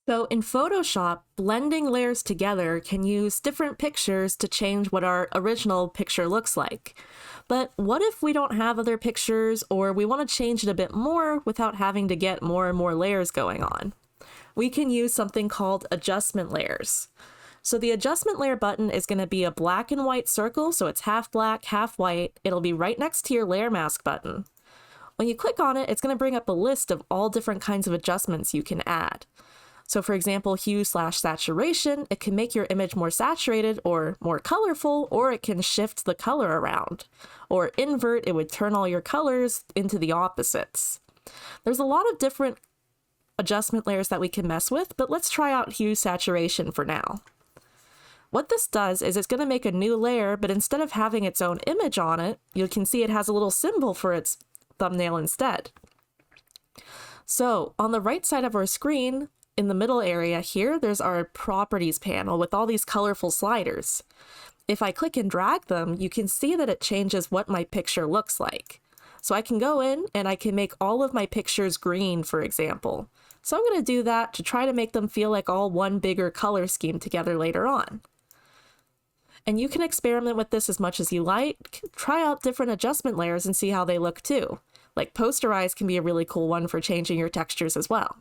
So in Photoshop, blending layers together can use different pictures to change what our original picture looks like. But what if we don't have other pictures or we want to change it a bit more without having to get more and more layers going on? We can use something called adjustment layers. So the adjustment layer button is going to be a black and white circle, so it's half black, half white. It'll be right next to your layer mask button. When you click on it, it's going to bring up a list of all different kinds of adjustments you can add. So for example, hue/saturation, it can make your image more saturated or more colorful, or it can shift the color around. Or invert, it would turn all your colors into the opposites. There's a lot of different adjustment layers that we can mess with, but let's try out hue saturation for now. What this does is it's going to make a new layer, but instead of having its own image on it, you can see it has a little symbol for its thumbnail instead. So on the right side of our screen, in the middle area here, there's our properties panel with all these colorful sliders. If I click and drag them, you can see that it changes what my picture looks like. So I can go in and I can make all of my pictures green, for example. So I'm going to do that to try to make them feel like all one bigger color scheme together later on. And you can experiment with this as much as you like. Try out different adjustment layers and see how they look too. Like posterize can be a really cool one for changing your textures as well.